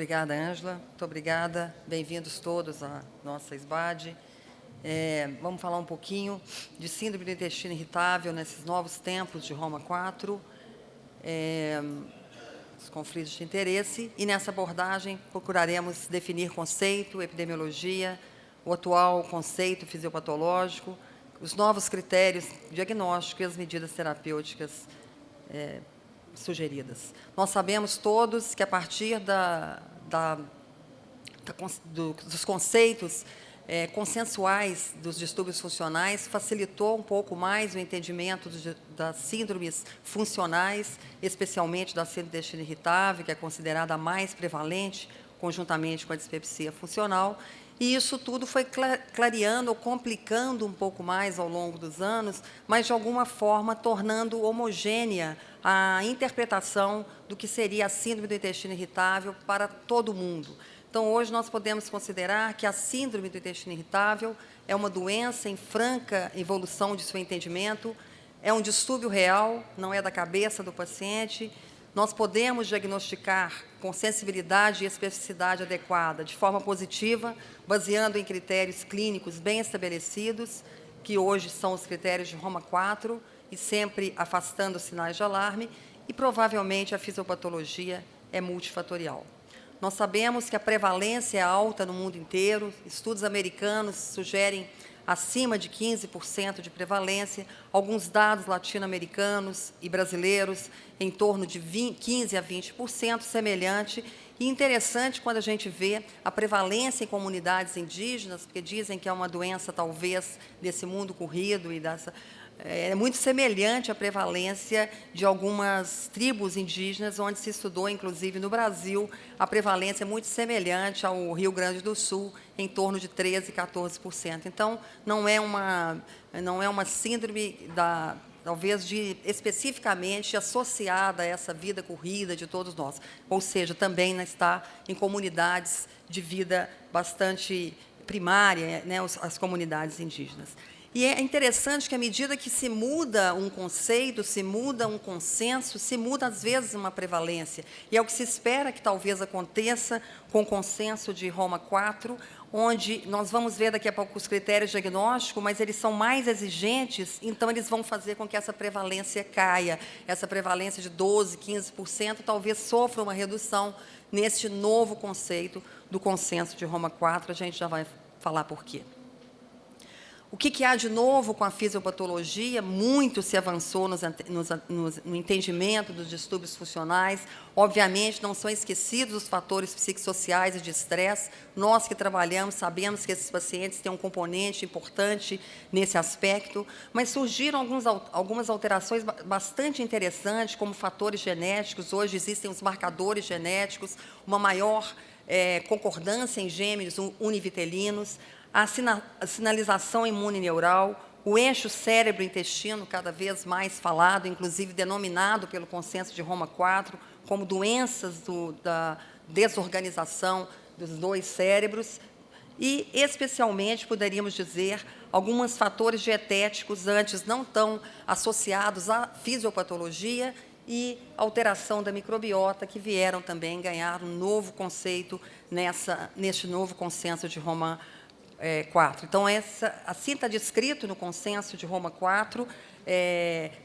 obrigada, Ângela. Muito obrigada. Bem-vindos todos à nossa SBAD. Vamos falar um pouquinho de síndrome do intestino irritável nesses novos tempos de Roma 4, os conflitos de interesse, e nessa abordagem procuraremos definir conceito, epidemiologia, o atual conceito fisiopatológico, os novos critérios diagnósticos e as medidas terapêuticas sugeridas. Nós sabemos todos que, a partir dos conceitos consensuais dos distúrbios funcionais, facilitou um pouco mais o entendimento das síndromes funcionais, especialmente da síndrome do intestino irritável, que é considerada a mais prevalente, conjuntamente com a dispepsia funcional. E isso tudo foi clareando ou complicando um pouco mais ao longo dos anos, mas, de alguma forma, tornando homogênea a interpretação do que seria a síndrome do intestino irritável para todo mundo. Então, hoje, nós podemos considerar que a síndrome do intestino irritável é uma doença em franca evolução de seu entendimento, é um distúrbio real, não é da cabeça do paciente. Nós podemos diagnosticar com sensibilidade e especificidade adequada, de forma positiva, baseando em critérios clínicos bem estabelecidos, que hoje são os critérios de Roma 4, e sempre afastando os sinais de alarme, e provavelmente a fisiopatologia é multifatorial. Nós sabemos que a prevalência é alta no mundo inteiro, estudos americanos sugerem acima de 15% de prevalência, alguns dados latino-americanos e brasileiros em torno de 15% a 20%, semelhante. E interessante quando a gente vê a prevalência em comunidades indígenas, porque dizem que é uma doença, talvez, desse mundo corrido e dessa... É muito semelhante à prevalência de algumas tribos indígenas, onde se estudou, inclusive, no Brasil, a prevalência é muito semelhante ao Rio Grande do Sul, em torno de 13% a 14%. Então, não é uma síndrome, talvez, especificamente associada a essa vida corrida de todos nós. Ou seja, também está em comunidades de vida bastante primária, né, as comunidades indígenas. E é interessante que, à medida que se muda um conceito, se muda um consenso, se muda, às vezes, uma prevalência. E é o que se espera que talvez aconteça com o consenso de Roma 4, onde nós vamos ver daqui a pouco os critérios diagnósticos, mas eles são mais exigentes, então eles vão fazer com que essa prevalência caia. Essa prevalência de 12%, 15%, talvez sofra uma redução neste novo conceito do consenso de Roma 4, a gente já vai falar por quê. O que há de novo com a fisiopatologia? Muito se avançou no entendimento dos distúrbios funcionais. Obviamente, não são esquecidos os fatores psicossociais e de estresse. Nós que trabalhamos sabemos que esses pacientes têm um componente importante nesse aspecto, mas surgiram algumas alterações bastante interessantes, como fatores genéticos. Hoje existem os marcadores genéticos, uma maior concordância em gêmeos univitelinos, a sinalização imune neural, o eixo cérebro-intestino, cada vez mais falado, inclusive denominado pelo consenso de Roma 4, como doenças da desorganização dos dois cérebros, e, especialmente, poderíamos dizer, alguns fatores dietéticos antes não tão associados à fisiopatologia e alteração da microbiota, que vieram também ganhar um novo conceito neste novo consenso de Roma 4. Então, assim está descrito no consenso de Roma 4,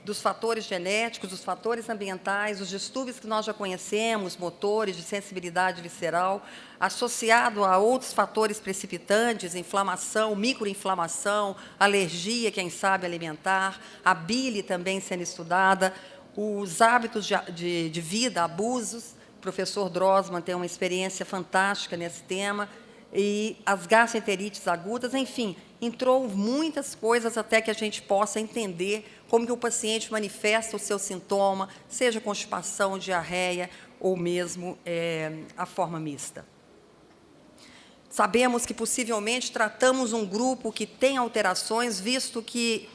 dos fatores genéticos, dos fatores ambientais, os distúrbios que nós já conhecemos, motores, de sensibilidade visceral, associado a outros fatores precipitantes, inflamação, microinflamação, alergia, quem sabe, alimentar, a bile também sendo estudada, os hábitos de vida, abusos. O professor Drossman tem uma experiência fantástica nesse tema, e as gastroenterites agudas, enfim, entrou muitas coisas até que a gente possa entender como que o paciente manifesta o seu sintoma, seja constipação, diarreia ou mesmo a forma mista. Sabemos que, possivelmente, tratamos um grupo que tem alterações, visto que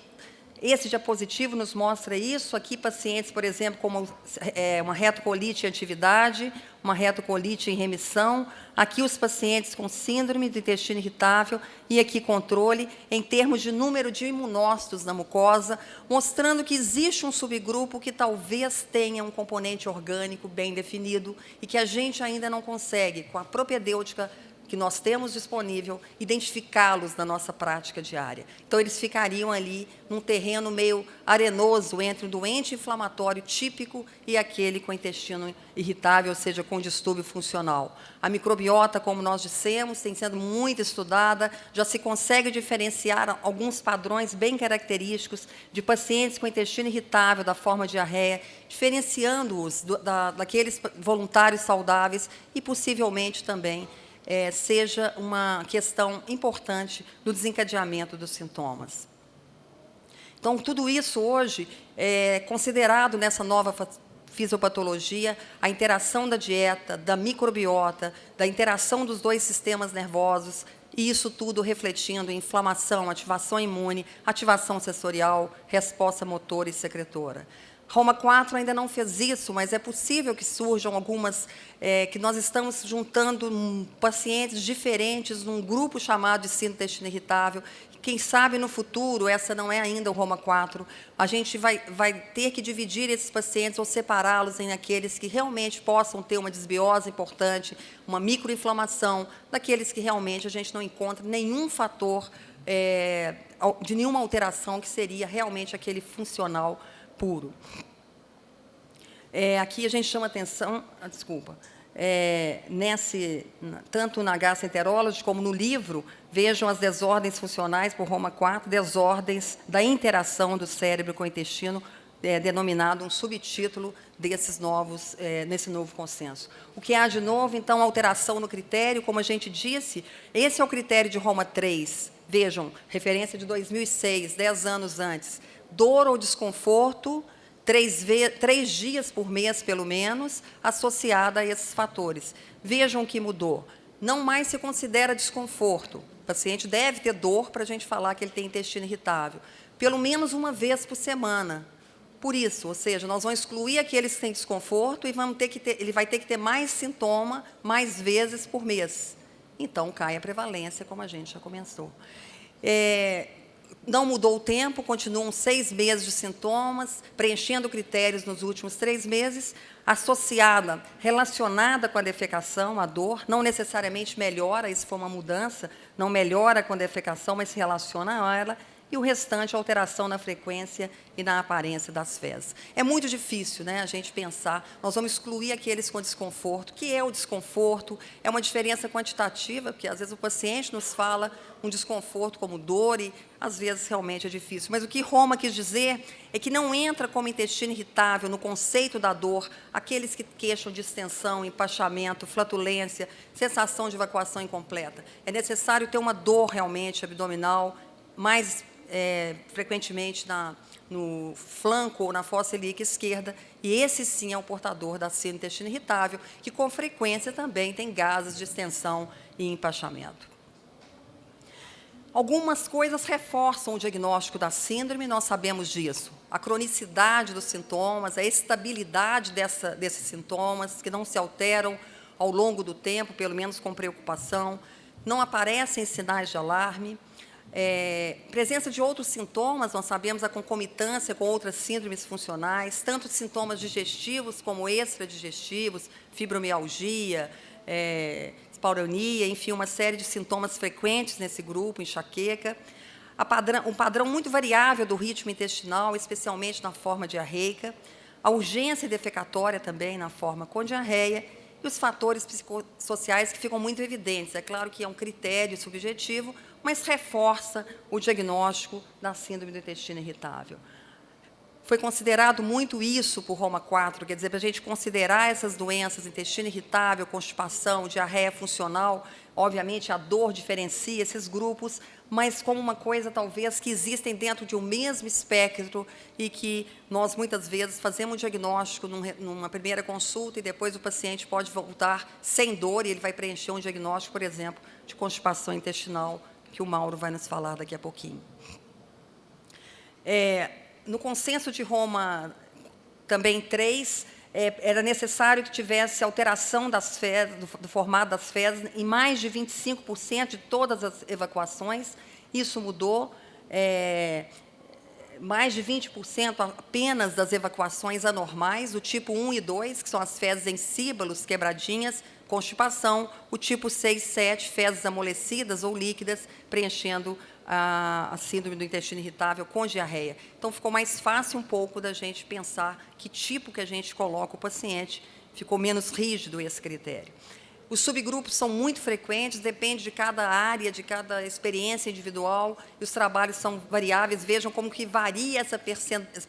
Esse diapositivo nos mostra isso. Aqui, pacientes, por exemplo, como uma retocolite em atividade, uma retocolite em remissão. Aqui, os pacientes com síndrome do intestino irritável e aqui controle em termos de número de imunócitos na mucosa, mostrando que existe um subgrupo que talvez tenha um componente orgânico bem definido e que a gente ainda não consegue, com a propedêutica que nós temos disponível, identificá-los na nossa prática diária. Então, eles ficariam ali num terreno meio arenoso entre um doente inflamatório típico e aquele com intestino irritável, ou seja, com distúrbio funcional. A microbiota, como nós dissemos, tem sido muito estudada, já se consegue diferenciar alguns padrões bem característicos de pacientes com intestino irritável da forma diarreia, diferenciando-os daqueles voluntários saudáveis e, possivelmente, também seja uma questão importante do desencadeamento dos sintomas. Então, tudo isso hoje é considerado nessa nova fisiopatologia, a interação da dieta, da microbiota, da interação dos dois sistemas nervosos, e isso tudo refletindo em inflamação, ativação imune, ativação sensorial, resposta motora e secretora. Roma 4 ainda não fez isso, mas é possível que surjam algumas, que nós estamos juntando pacientes diferentes num grupo chamado de síndrome do intestino irritável. Quem sabe, no futuro, essa não é ainda o Roma 4, a gente vai ter que dividir esses pacientes ou separá-los em aqueles que realmente possam ter uma desbiose importante, uma microinflamação, daqueles que realmente a gente não encontra nenhum fator de nenhuma alteração que seria realmente aquele funcional puro. Aqui a gente chama atenção, tanto na Gastroenterology como no livro, vejam as desordens funcionais por Roma 4, desordens da interação do cérebro com o intestino, denominado um subtítulo desses novos, nesse novo consenso. O que há de novo, então, alteração no critério, como a gente disse, esse é o critério de Roma 3, vejam, referência de 2006, 10 anos antes, dor ou desconforto, 3 dias por mês, pelo menos, associada a esses fatores. Vejam o que mudou. Não mais se considera desconforto. O paciente deve ter dor para a gente falar que ele tem intestino irritável. Pelo menos uma vez por semana. Por isso, ou seja, nós vamos excluir aqueles que têm desconforto e ele vai ter que ter mais sintoma, mais vezes por mês. Então, cai a prevalência, como a gente já comentou. Não mudou o tempo, continuam 6 meses de sintomas, preenchendo critérios nos últimos 3 meses, associada, relacionada com a defecação, a dor, não necessariamente melhora, isso foi uma mudança, não melhora com a defecação, mas se relaciona a ela, e o restante, alteração na frequência e na aparência das fezes. É muito difícil, né, a gente pensar, nós vamos excluir aqueles com desconforto. O que é o desconforto? É uma diferença quantitativa, porque às vezes o paciente nos fala um desconforto como dor e às vezes realmente é difícil. Mas o que Roma quis dizer é que não entra como intestino irritável no conceito da dor aqueles que queixam de distensão, empachamento, flatulência, sensação de evacuação incompleta. É necessário ter uma dor realmente abdominal, mais frequentemente no flanco ou na fossa ilíaca esquerda, e esse sim é o portador da síndrome do intestino irritável, que com frequência também tem gases de distensão e empachamento. Algumas coisas reforçam o diagnóstico da síndrome, nós sabemos disso. A cronicidade dos sintomas, a estabilidade desses sintomas, que não se alteram ao longo do tempo, pelo menos com preocupação, não aparecem sinais de alarme. Presença de outros sintomas, nós sabemos a concomitância com outras síndromes funcionais, tanto sintomas digestivos como extradigestivos, fibromialgia, espauronia, enfim, uma série de sintomas frequentes nesse grupo, enxaqueca. Um padrão muito variável do ritmo intestinal, especialmente na forma diarreica. A urgência defecatória também na forma com diarreia. E os fatores psicossociais que ficam muito evidentes. É claro que é um critério subjetivo, mas reforça o diagnóstico da síndrome do intestino irritável. Foi considerado muito isso por Roma 4, quer dizer, para a gente considerar essas doenças, intestino irritável, constipação, diarreia funcional, obviamente a dor diferencia esses grupos, mas como uma coisa talvez que existem dentro de um mesmo espectro e que nós muitas vezes fazemos um diagnóstico numa primeira consulta e depois o paciente pode voltar sem dor e ele vai preencher um diagnóstico, por exemplo, de constipação intestinal, que o Mauro vai nos falar daqui a pouquinho. No consenso de Roma, também 3, era necessário que tivesse alteração das fezes, do formato das fezes, em mais de 25% de todas as evacuações. Isso mudou. Mais de 20% apenas das evacuações anormais, o tipo 1 e 2, que são as fezes em síbalos, quebradinhas, constipação, o tipo 6 e 7, fezes amolecidas ou líquidas, preenchendo a síndrome do intestino irritável com diarreia. Então, ficou mais fácil um pouco da gente pensar que tipo que a gente coloca o paciente, ficou menos rígido esse critério. Os subgrupos são muito frequentes, depende de cada área, de cada experiência individual, e os trabalhos são variáveis. Vejam como que varia essa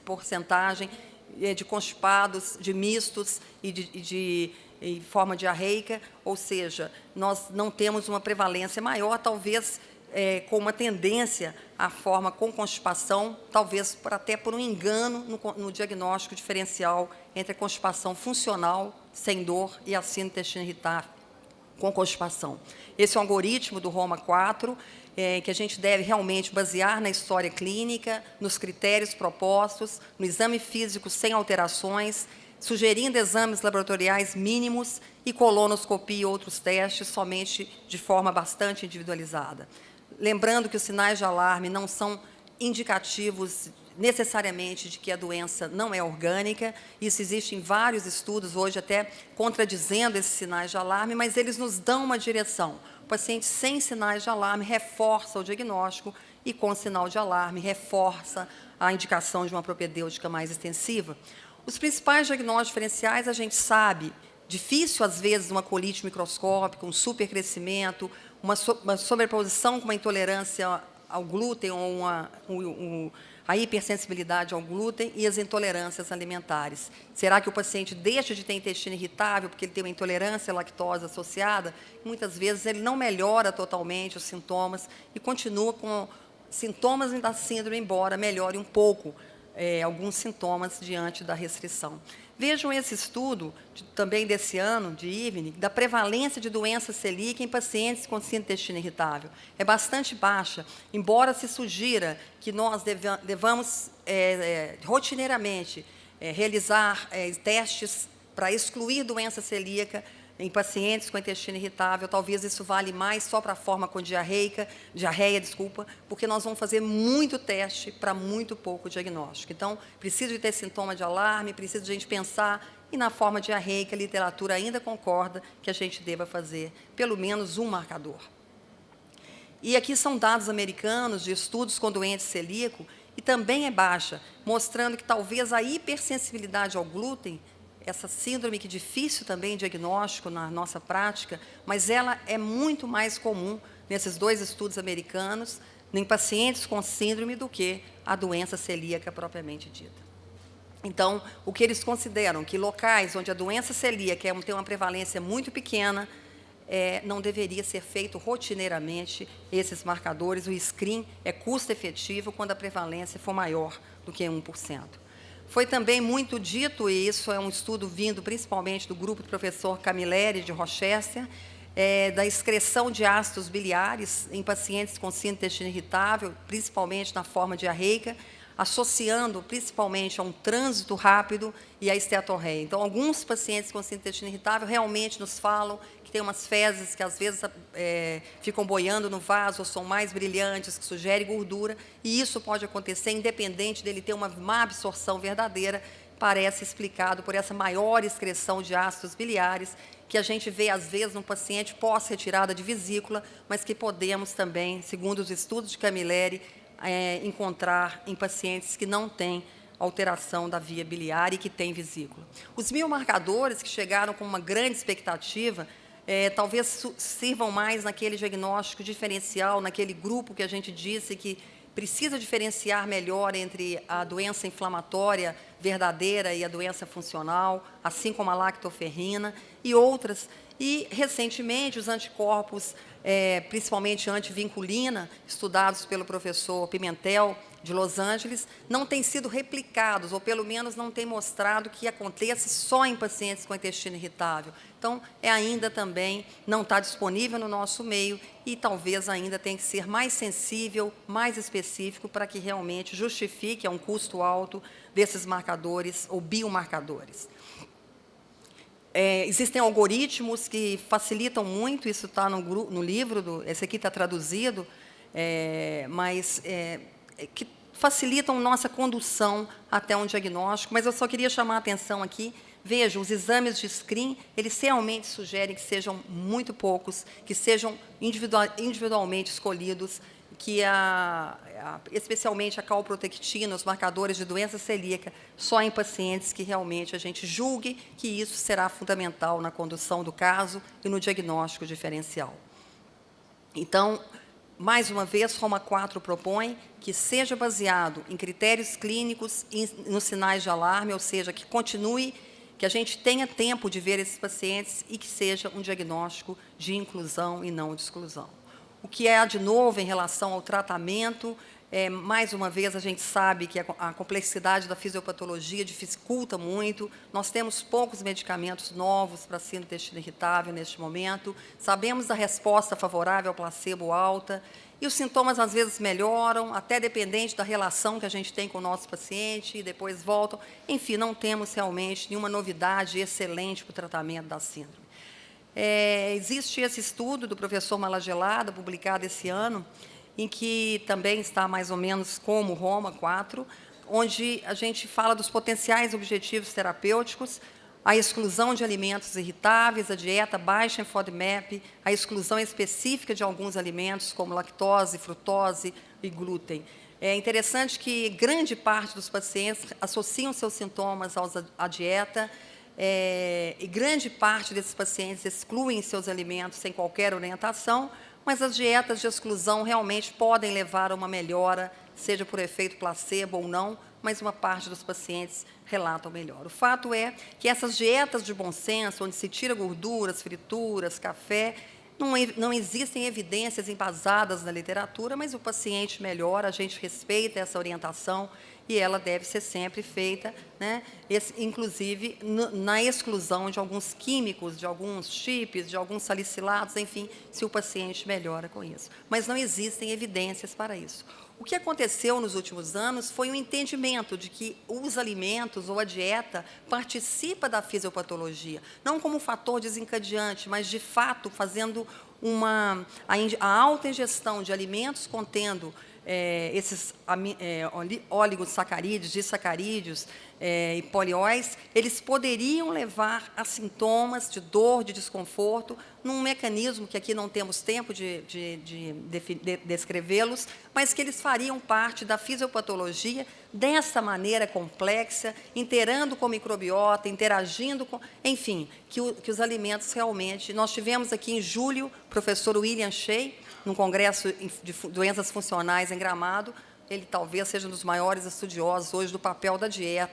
porcentagem de constipados, de mistos e de forma diarreica, ou seja, nós não temos uma prevalência maior, talvez com uma tendência à forma com constipação, talvez até por um engano no diagnóstico diferencial entre a constipação funcional, sem dor, e a síndrome do intestino irritável com constipação. Esse é o algoritmo do Roma 4, que a gente deve realmente basear na história clínica, nos critérios propostos, no exame físico sem alterações, sugerindo exames laboratoriais mínimos e colonoscopia e outros testes somente de forma bastante individualizada. Lembrando que os sinais de alarme não são indicativos necessariamente de que a doença não é orgânica. Isso existe em vários estudos hoje, até contradizendo esses sinais de alarme, mas eles nos dão uma direção. O paciente sem sinais de alarme reforça o diagnóstico e, com sinal de alarme, reforça a indicação de uma propedêutica mais extensiva. Os principais diagnósticos diferenciais, a gente sabe, difícil, às vezes, uma colite microscópica, um supercrescimento, uma sobreposição com uma intolerância ao glúten ou a hipersensibilidade ao glúten e as intolerâncias alimentares. Será que o paciente deixa de ter intestino irritável porque ele tem uma intolerância à lactose associada? Muitas vezes ele não melhora totalmente os sintomas e continua com sintomas da síndrome, embora melhore um pouco alguns sintomas diante da restrição. Vejam esse estudo, também desse ano, de Ivni, da prevalência de doença celíaca em pacientes com síndrome do intestino irritável. É bastante baixa, embora se sugira que nós devamos rotineiramente realizar testes para excluir doença celíaca em pacientes com intestino irritável. Talvez isso vale mais só para a forma com diarreia, porque nós vamos fazer muito teste para muito pouco diagnóstico. Então, precisa de ter sintoma de alarme, precisa de a gente pensar, e na forma diarreica, a literatura ainda concorda que a gente deva fazer pelo menos um marcador. E aqui são dados americanos de estudos com doentes celíacos, e também é baixa, mostrando que talvez a hipersensibilidade ao glúten, essa síndrome que é difícil também diagnóstico na nossa prática, mas ela é muito mais comum nesses 2 estudos americanos, em pacientes com síndrome, do que a doença celíaca propriamente dita. Então, o que eles consideram que locais onde a doença celíaca tem uma prevalência muito pequena, não deveria ser feito rotineiramente esses marcadores. O screen é custo-efetivo quando a prevalência for maior do que 1%. Foi também muito dito, e isso é um estudo vindo principalmente do grupo do professor Camilleri, de Rochester, da excreção de ácidos biliares em pacientes com síndrome do intestino irritável, principalmente na forma diarreica, associando principalmente a um trânsito rápido e a esteatorreia. Então, alguns pacientes com síndrome do intestino irritável realmente nos falam que tem umas fezes que, às vezes, ficam boiando no vaso, ou são mais brilhantes, que sugerem gordura, e isso pode acontecer independente dele ter uma má absorção verdadeira, parece explicado por essa maior excreção de ácidos biliares, que a gente vê, às vezes, no paciente pós-retirada de vesícula, mas que podemos também, segundo os estudos de Camilleri, encontrar em pacientes que não têm alteração da via biliar e que têm vesícula. Os biomarcadores que chegaram com uma grande expectativa, talvez sirvam mais naquele diagnóstico diferencial, naquele grupo que a gente disse que precisa diferenciar melhor entre a doença inflamatória verdadeira e a doença funcional, assim como a lactoferrina e outras. E, recentemente, os anticorpos, principalmente antivinculina, estudados pelo professor Pimentel, de Los Angeles não têm sido replicados, ou pelo menos não têm mostrado que aconteça só em pacientes com intestino irritável. Então, ainda também não está disponível no nosso meio e talvez ainda tenha que ser mais sensível, mais específico, para que realmente justifique a um custo alto desses marcadores ou biomarcadores. Existem algoritmos que facilitam muito, isso está no livro, esse aqui está traduzido, que facilitam nossa condução até um diagnóstico, mas eu só queria chamar a atenção aqui. Vejam, os exames de screen, eles realmente sugerem que sejam muito poucos, que sejam individualmente escolhidos, que especialmente a calprotectina, os marcadores de doença celíaca, só em pacientes que realmente a gente julgue que isso será fundamental na condução do caso e no diagnóstico diferencial. Então, mais uma vez, Roma 4 propõe que seja baseado em critérios clínicos e nos sinais de alarme, ou seja, que continue, que a gente tenha tempo de ver esses pacientes e que seja um diagnóstico de inclusão e não de exclusão. O que há de novo em relação ao tratamento, mais uma vez, a gente sabe que a complexidade da fisiopatologia dificulta muito, nós temos poucos medicamentos novos para síndrome do intestino irritável neste momento, sabemos da resposta favorável ao placebo alta, e os sintomas às vezes melhoram, até dependente da relação que a gente tem com o nosso paciente, e depois voltam. Enfim, não temos realmente nenhuma novidade excelente para o tratamento da síndrome. Existe esse estudo do professor Malagelada, publicado esse ano, em que também está mais ou menos como Roma 4, onde a gente fala dos potenciais objetivos terapêuticos, a exclusão de alimentos irritáveis, a dieta baixa em FODMAP, a exclusão específica de alguns alimentos, como lactose, frutose e glúten. É interessante que grande parte dos pacientes associam seus sintomas à dieta, e grande parte desses pacientes excluem seus alimentos sem qualquer orientação, mas as dietas de exclusão realmente podem levar a uma melhora, seja por efeito placebo ou não, mas uma parte dos pacientes relatam melhor. O fato é que essas dietas de bom senso, onde se tira gorduras, frituras, café, não existem evidências embasadas na literatura, mas o paciente melhora, a gente respeita essa orientação e ela deve ser sempre feita, né, inclusive na exclusão de alguns químicos, de alguns chips, de alguns salicilados, enfim, se o paciente melhora com isso. Mas não existem evidências para isso. O que aconteceu nos últimos anos foi um entendimento de que os alimentos ou a dieta participa da fisiopatologia, não como um fator desencadeante, mas, de fato, fazendo a alta ingestão de alimentos contendo esses oligosacarídeos, disacarídeos e polióis, eles poderiam levar a sintomas de dor, de desconforto, num mecanismo que aqui não temos tempo de descrevê-los, mas que eles fariam parte da fisiopatologia dessa maneira complexa, interando com a microbiota, interagindo com... Enfim, que os alimentos realmente... Nós tivemos aqui em julho o professor William Shea, num congresso de doenças funcionais em Gramado. Ele talvez seja um dos maiores estudiosos hoje do papel da dieta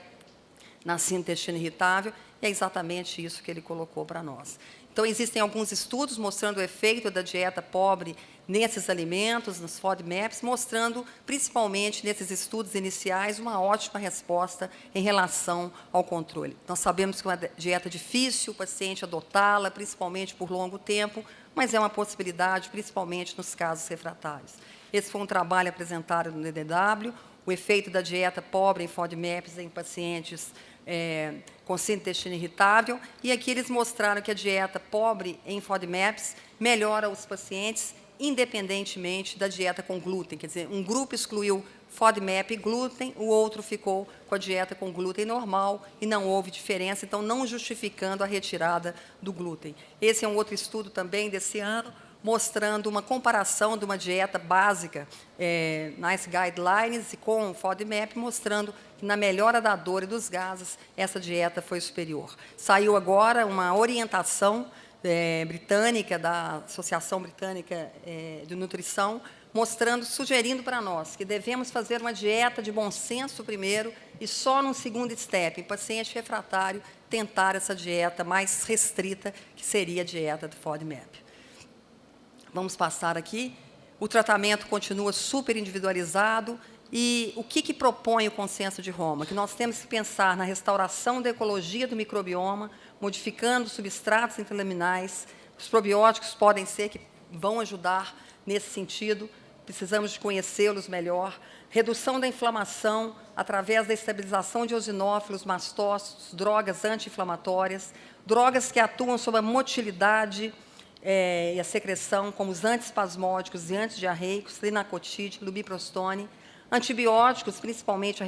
na síndrome do intestino irritável, e é exatamente isso que ele colocou para nós. Então, existem alguns estudos mostrando o efeito da dieta pobre nesses alimentos, nos FODMAPs, mostrando, principalmente nesses estudos iniciais, uma ótima resposta em relação ao controle. Nós sabemos que é uma dieta difícil o paciente adotá-la, principalmente por longo tempo, mas é uma possibilidade, principalmente nos casos refratários. Esse foi um trabalho apresentado no DDW, o efeito da dieta pobre em FODMAPs em pacientes com síndrome do intestino irritável, e aqui eles mostraram que a dieta pobre em FODMAPs melhora os pacientes independentemente da dieta com glúten. Quer dizer, um grupo excluiu FODMAP e glúten, o outro ficou com a dieta com glúten normal e não houve diferença, então não justificando a retirada do glúten. Esse é um outro estudo também desse ano, mostrando uma comparação de uma dieta básica, NICE Guidelines, e com o FODMAP, mostrando que na melhora da dor e dos gases, essa dieta foi superior. Saiu agora uma orientação britânica, da Associação Britânica de Nutrição, sugerindo para nós que devemos fazer uma dieta de bom senso primeiro e só num segundo step, em paciente refratário, tentar essa dieta mais restrita, que seria a dieta do FODMAP. Vamos passar aqui. O tratamento continua super individualizado, E o que propõe o Consenso de Roma? Que nós temos que pensar na restauração da ecologia do microbioma, modificando substratos interlaminais. Os probióticos podem ser que vão ajudar nesse sentido, precisamos de conhecê-los melhor. Redução da inflamação através da estabilização de eosinófilos, mastócitos, drogas anti-inflamatórias, drogas que atuam sobre a motilidade e a secreção, como os antiespasmódicos e antidiarreicos, linacotide, lubiprostone, antibióticos, principalmente a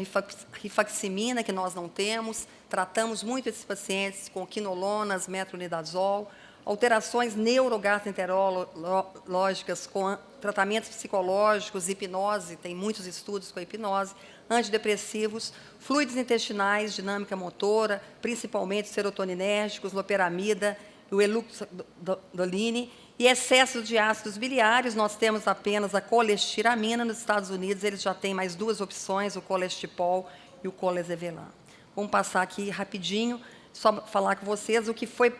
rifaximina, que nós não temos, tratamos muito esses pacientes com quinolonas, metronidazol, alterações neurogastroenterológicas com tratamentos psicológicos, hipnose, tem muitos estudos com a hipnose, antidepressivos, fluidos intestinais, dinâmica motora, principalmente serotoninérgicos, loperamida, o eluxadoline, e excesso de ácidos biliares, nós temos apenas a colestiramina. Nos Estados Unidos, eles já têm mais duas opções, o colestipol e o colesevelam. Vamos passar aqui rapidinho, só falar com vocês o que foi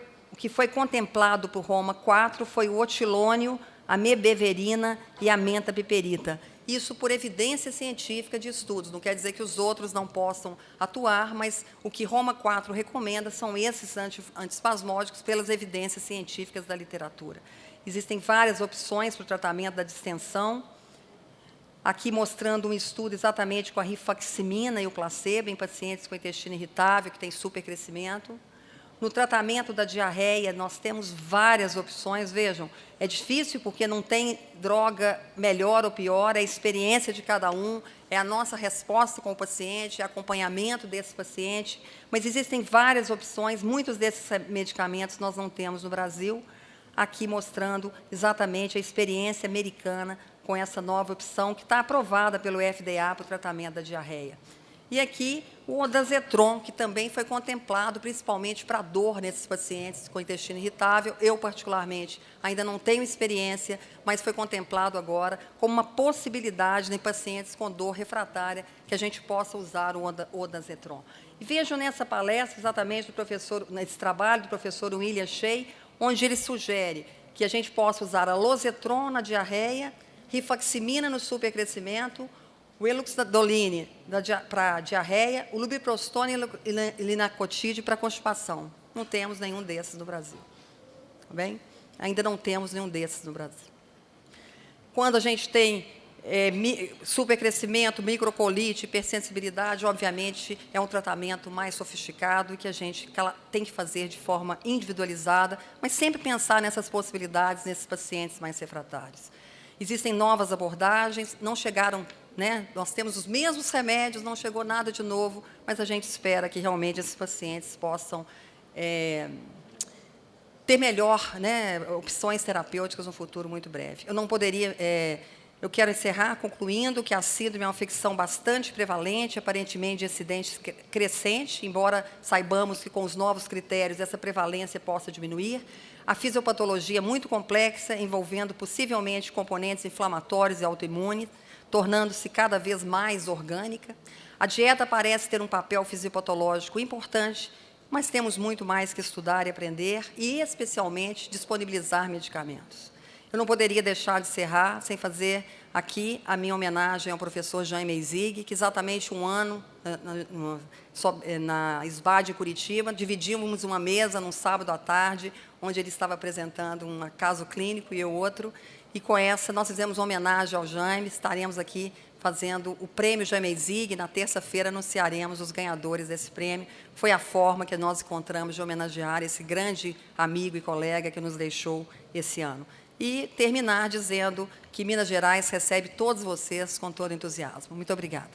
contemplado por Roma IV foi o otilônio, a mebeverina e a mentapiperita. Isso por evidência científica de estudos, não quer dizer que os outros não possam atuar, mas o que Roma IV recomenda são esses antiespasmódicos pelas evidências científicas da literatura. Existem várias opções para o tratamento da distensão, aqui mostrando um estudo exatamente com a rifaximina e o placebo em pacientes com intestino irritável, que tem supercrescimento. No tratamento da diarreia, nós temos várias opções. Vejam, é difícil porque não tem droga melhor ou pior, é a experiência de cada um, é a nossa resposta com o paciente, é acompanhamento desse paciente, mas existem várias opções, muitos desses medicamentos nós não temos no Brasil, aqui mostrando exatamente a experiência americana com essa nova opção que está aprovada pelo FDA para o tratamento da diarreia. E aqui o ondansetron, que também foi contemplado principalmente para dor nesses pacientes com intestino irritável. Eu, particularmente, ainda não tenho experiência, mas foi contemplado agora como uma possibilidade em pacientes com dor refratária que a gente possa usar o ondansetron. E vejam nessa palestra exatamente nesse trabalho do professor William Shea, onde ele sugere que a gente possa usar a losetron na diarreia, rifaximina no supercrescimento, o eluxadoline para diarreia, o lubiprostone e linacotide para constipação. Não temos nenhum desses no Brasil. Tá bem? Ainda não temos nenhum desses no Brasil. Quando a gente tem supercrescimento, microcolite, hipersensibilidade, obviamente, é um tratamento mais sofisticado e que a gente tem que fazer de forma individualizada, mas sempre pensar nessas possibilidades nesses pacientes mais refratários. Existem novas abordagens, não chegaram, né? Nós temos os mesmos remédios, não chegou nada de novo, mas a gente espera que realmente esses pacientes possam ter melhor, né, opções terapêuticas no futuro muito breve. Eu quero encerrar concluindo que a síndrome é uma infecção bastante prevalente, aparentemente de incidência crescente, embora saibamos que com os novos critérios essa prevalência possa diminuir. A fisiopatologia é muito complexa, envolvendo possivelmente componentes inflamatórios e autoimunes, tornando-se cada vez mais orgânica. A dieta parece ter um papel fisiopatológico importante, mas temos muito mais que estudar e aprender, e, especialmente, disponibilizar medicamentos. Eu não poderia deixar de encerrar sem fazer aqui a minha homenagem ao professor Jean Meizig, que exatamente um ano, na SBAD de Curitiba, dividimos uma mesa num sábado à tarde, onde ele estava apresentando um caso clínico e eu outro, e com essa nós fizemos uma homenagem ao Jaime, estaremos aqui fazendo o prêmio Jean Meizig, na terça-feira anunciaremos os ganhadores desse prêmio. Foi a forma que nós encontramos de homenagear esse grande amigo e colega que nos deixou esse ano. E terminar dizendo que Minas Gerais recebe todos vocês com todo entusiasmo. Muito obrigada.